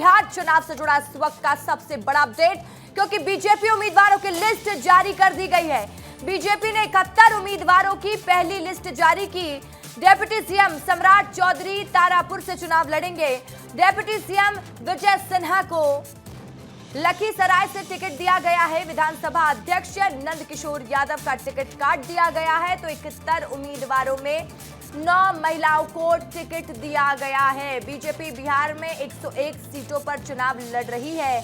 बिहार चुनाव से जुड़ा इस वक्त का सबसे बड़ा अपडेट, क्योंकि बीजेपी उम्मीदवारों की लिस्ट जारी कर दी गई है। बीजेपी ने 71 उम्मीदवारों की पहली लिस्ट जारी की। डिप्टी सीएम सम्राट चौधरी तारापुर से चुनाव लड़ेंगे। डिप्टी सीएम विजय सिन्हा को लखीसराय से टिकट दिया गया है। विधानसभा अध्यक्ष नंद किशोर यादव का टिकट काट दिया गया है। तो 71 उम्मीदवारों में 9 महिलाओं को टिकट दिया गया है। बीजेपी बिहार में 101 सीटों पर चुनाव लड़ रही है।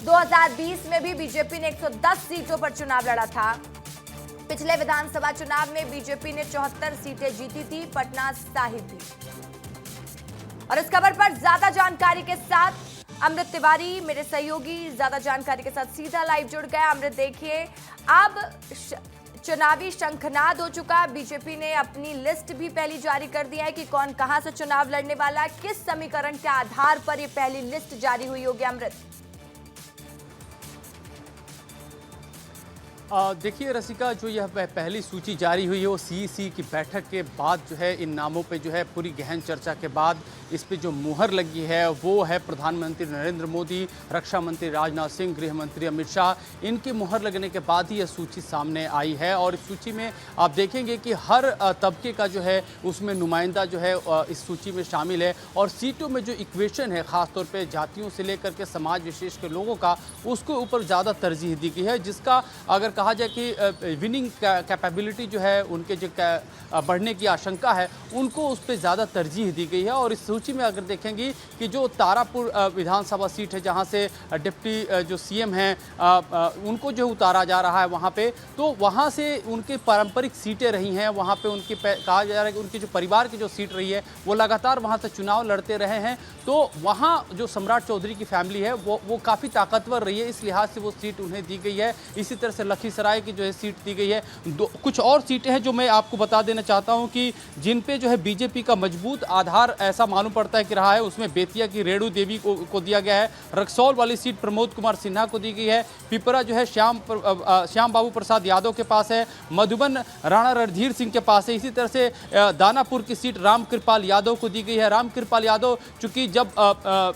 2020 में भी बीजेपी ने 110 सीटों पर चुनाव लड़ा था। पिछले विधानसभा चुनाव में बीजेपी ने 74 सीटें जीती थी, पटना साहिब भी। और इस खबर पर ज्यादा जानकारी के साथ अमृत तिवारी मेरे सहयोगी ज्यादा जानकारी के साथ सीधा लाइव जुड़ गया। अमृत, देखिए अब चुनावी शंखनाद हो चुका। बीजेपी ने अपनी लिस्ट भी पहली जारी कर दी है कि कौन कहां से चुनाव लड़ने वाला है। किस समीकरण के आधार पर यह पहली लिस्ट जारी हुई होगी अमृत? देखिए रसिका, जो यह पहली सूची जारी हुई है वो सीईसी की बैठक के बाद जो है इन नामों पे जो है पूरी गहन चर्चा के बाद इस पे जो मुहर लगी है वो है प्रधानमंत्री नरेंद्र मोदी, रक्षा मंत्री राजनाथ सिंह, गृह मंत्री अमित शाह। इनकी मुहर लगने के बाद ही यह सूची सामने आई है। और इस सूची में आप देखेंगे कि हर तबके का जो है उसमें नुमाइंदा जो है इस सूची में शामिल है। और सीटों में जो इक्वेशन है ख़ासतौर पर जातियों से लेकर के समाज विशेष के लोगों का, उसके ऊपर ज़्यादा तरजीह दी गई है। जिसका अगर कहा जाए कि विनिंग कैपेबिलिटी जो है उनके जो बढ़ने की आशंका है उनको उस पर ज़्यादा तरजीह दी गई है। और इस सूची में अगर देखेंगे कि जो तारापुर विधानसभा सीट है जहां से डिप्टी जो सीएम हैं उनको जो उतारा जा रहा है वहां पे, तो वहां से उनकी पारंपरिक सीटें रही हैं। वहां पे उनकी कहा जा रहा है कि उनकी जो परिवार की जो सीट रही है वो लगातार वहां से चुनाव लड़ते रहे हैं। तो वहाँ जो सम्राट चौधरी की फैमिली है वो काफ़ी ताकतवर रही है, इस लिहाज से वो सीट उन्हें दी गई है। इसी तरह से लखीसराय की जो है सीट दी गई है। कुछ और सीटें हैं जो मैं आपको बता देना चाहता हूं कि जिन पे जो है बीजेपी का मजबूत आधार ऐसा मालूम पड़ता है कि रहा है। उसमें बेतिया की रेणु देवी को दिया गया है। रक्सौल वाली सीट प्रमोद कुमार सिन्हा को दी गई है। पिपरा जो है श्याम बाबू प्रसाद यादव के पास है। मधुबन राणा रणधीर सिंह के पास है। इसी तरह से दानापुर की सीट रामकृपाल यादव को दी गई है। रामकृपाल यादव चूंकि जब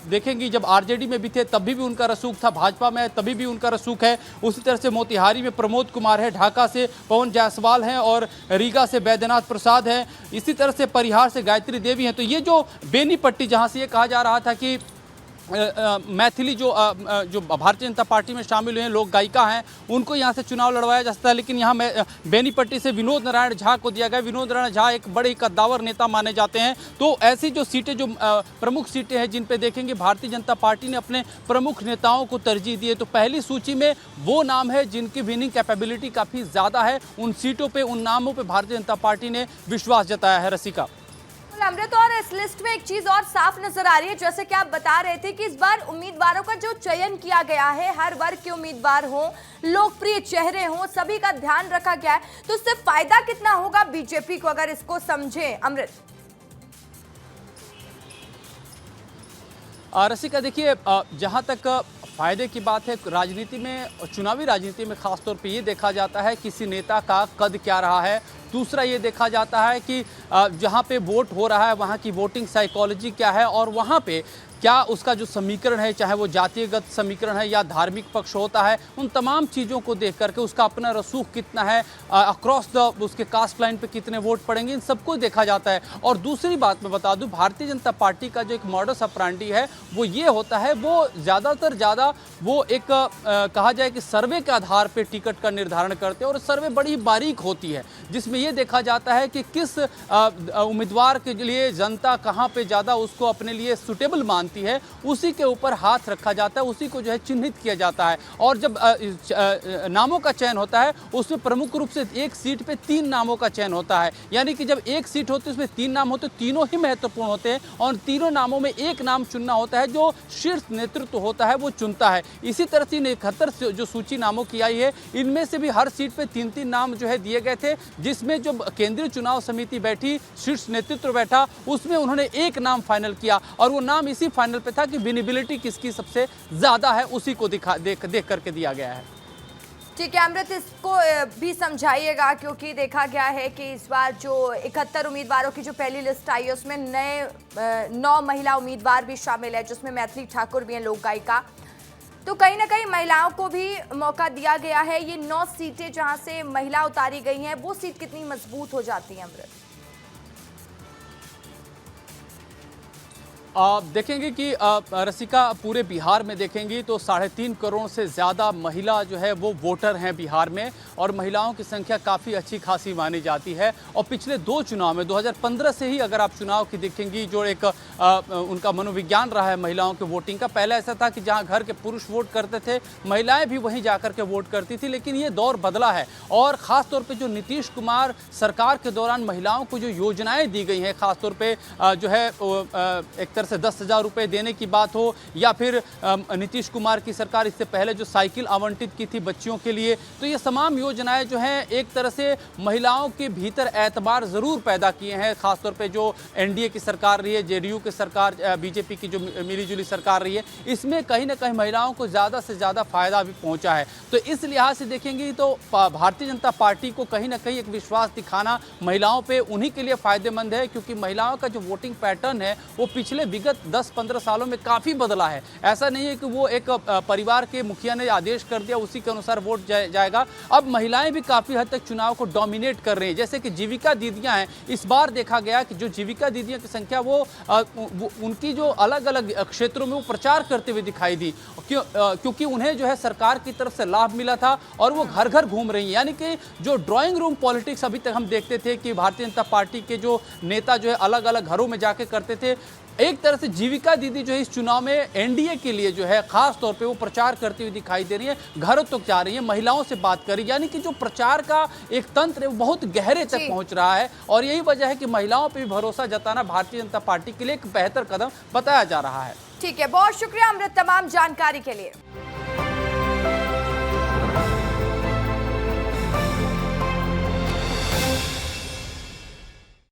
देखेंगे जब आरजेडी में भी थे तभी भी उनका रसूख था, भाजपा में तभी भी उनका रसूख है। उसी तरह से मोतिहारी में प्रमोद कुमार है, ढाका से पवन जायसवाल हैं और रीगा से बैद्यनाथ प्रसाद हैं। इसी तरह से परिहार से गायत्री देवी हैं। तो ये जो बेनीपट्टी जहां से ये कहा जा रहा था कि मैथिली जो भारतीय जनता पार्टी में शामिल हुए हैं, लोक गायिका हैं, उनको यहाँ से चुनाव लड़वाया जा सकता है। लेकिन यहाँ बेनीपट्टी से विनोद नारायण झा को दिया गया। विनोद नारायण झा एक बड़े कद्दावर नेता माने जाते हैं। तो ऐसी जो सीटें जो प्रमुख सीटें हैं जिन पे देखेंगे भारतीय जनता पार्टी ने अपने प्रमुख नेताओं को तरजीह दी है। तो पहली सूची में वो नाम है जिनकी विनिंग कैपेबिलिटी काफ़ी ज़्यादा है। उन सीटों पर, उन नामों पर भारतीय जनता पार्टी ने विश्वास जताया है। रसिका, अमृत, और इस लिस्ट में एक चीज और साफ नजर आ रही है, जैसे कि आप बता रहे थे कि इस बार उम्मीदवारों का जो चयन किया गया है, हर वर्ग के उम्मीदवार हों, लोकप्रिय चेहरे हों, सभी का ध्यान रखा गया है। तो इससे फायदा कितना होगा बीजेपी को, अगर इसको समझे अमृत? रसिका, देखिए जहां तक फायदे की बात है, राजनीति में, चुनावी राजनीति में खासतौर पे ये देखा जाता है किसी नेता का कद क्या रहा है। दूसरा ये देखा जाता है कि जहाँ पे वोट हो रहा है वहाँ की वोटिंग साइकोलॉजी क्या है और वहाँ पे क्या उसका जो समीकरण है, चाहे वो जातिगत समीकरण है या धार्मिक पक्ष होता है, उन तमाम चीज़ों को देख करके उसका अपना रसूख कितना है, अक्रॉस द उसके कास्ट लाइन पे कितने वोट पड़ेंगे, इन सबको देखा जाता है। और दूसरी बात मैं बता दूं, भारतीय जनता पार्टी का जो एक मॉडस ऑपरेंडी है वो ये होता है, वो ज़्यादा वो एक कहा जाए कि सर्वे के आधार पर टिकट का निर्धारण करते हैं। और सर्वे बड़ी बारीक होती है जिसमें ये देखा जाता है कि किस उम्मीदवार के लिए जनता कहाँ पर ज़्यादा उसको अपने लिए सुटेबल मानती है, उसी के ऊपर हाथ रखा जाता है, उसी को जो है चिन्हित किया जाता है। और जब नामों का चयन होता है उसमें प्रमुख रूप से एक सीट पे 3 नामों का चयन होता है। यानी कि जब एक सीट होती है उसमें 3 नाम होते, तीनों ही महत्वपूर्ण होते हैं और तीनों नामों में एक नाम चुनना होता है जो शीर्ष नेतृत्व होता है वो चुनता है। इसी तरह से 71 जो सूची नामों की आई है, इनमें से भी हर सीट पे 3-3 नाम जो है दिए गए थे। जिसमें जो केंद्रीय चुनाव समिति बैठी, शीर्ष नेतृत्व बैठा, उसमें उन्होंने एक नाम फाइनल किया और वो नाम इसी फाइनल पे था कि विनेबिलिटी किसकी सबसे ज्यादा है, उसी को देख करके दिया गया है। ठीक है अमृत, इसको भी समझाइएगा क्योंकि देखा गया है कि इस बार जो 71 उम्मीदवारों की जो पहली लिस्ट आई है उसमें नए 9 महिला उम्मीदवार भी शामिल है, जिसमें मैथिली ठाकुर भी हैं, लोक गायिका। तो कहीं ना कहीं महिलाओं को भी मौका दिया गया है। ये 9 सीटें जहां से महिला उतारी गई हैं, वो सीट कितनी मजबूत हो जाती है अमृत? आप देखेंगे कि रसिका, पूरे बिहार में देखेंगी तो 3.5 करोड़ से ज़्यादा महिला जो है वो वोटर हैं बिहार में, और महिलाओं की संख्या काफ़ी अच्छी खासी मानी जाती है। और पिछले 2 चुनाव में 2015 से ही अगर आप चुनाव की देखेंगी, जो एक उनका मनोविज्ञान रहा है महिलाओं के वोटिंग का, पहले ऐसा था कि जहां घर के पुरुष वोट करते थे, महिलाएं भी वहीं जाकर के वोट करती थी, लेकिन ये दौर बदला है। और ख़ासतौर पर जो नीतीश कुमार सरकार के दौरान महिलाओं को जो योजनाएँ दी गई हैं, ख़ासतौर पर जो है एक से 10,000 रुपए देने की बात हो, या फिर नीतीश कुमार की सरकार इससे पहले जो साइकिल आवंटित की थी बच्चियों के लिए, तो ये तमाम योजनाएं जो हैं एक तरह से महिलाओं के भीतर एतबार ज़रूर पैदा किए हैं। खासतौर पे जो एनडीए की सरकार रही है, जेडीयू की सरकार, बीजेपी की जो मिलीजुली सरकार रही है, इसमें कहीं ना कहीं महिलाओं को ज़्यादा से ज़्यादा फायदा भी पहुँचा है। तो इस लिहाज से देखेंगे तो भारतीय जनता पार्टी को कहीं ना कहीं एक विश्वास दिखाना महिलाओं पर उन्हीं के लिए फ़ायदेमंद है, क्योंकि महिलाओं का जो वोटिंग पैटर्न है वो पिछले विगत 10-15 सालों में काफ़ी बदला है। ऐसा नहीं है कि वो एक परिवार के मुखिया ने आदेश कर दिया उसी के अनुसार वोट जाएगा। अब महिलाएं भी काफ़ी हद तक चुनाव को डोमिनेट कर रही हैं। जैसे कि जीविका दीदियां हैं, इस बार देखा गया कि जो जीविका दीदियां की संख्या वो उनकी जो अलग अलग क्षेत्रों में वो प्रचार करते हुए दिखाई दी, क्योंकि उन्हें जो है सरकार की तरफ से लाभ मिला था और वो घर घर घूम रही हैं। यानी कि जो ड्राइंग रूम पॉलिटिक्स अभी तक हम देखते थे कि भारतीय जनता पार्टी के जो नेता जो है अलग अलग घरों में जाके करते थे, एक तरह से जीविका दीदी जो है इस चुनाव में एनडीए के लिए जो है खास तौर पे वो प्रचार करती हुई दिखाई दे रही है, घरों तक जा रही है, महिलाओं से बात कर रही है। यानी कि जो प्रचार का एक तंत्र है वो बहुत गहरे तक पहुंच रहा है, और यही वजह है कि महिलाओं पे भी भरोसा जताना भारतीय जनता पार्टी के लिए एक बेहतर कदम बताया जा रहा है। ठीक है, बहुत शुक्रिया अमृत तमाम जानकारी के लिए।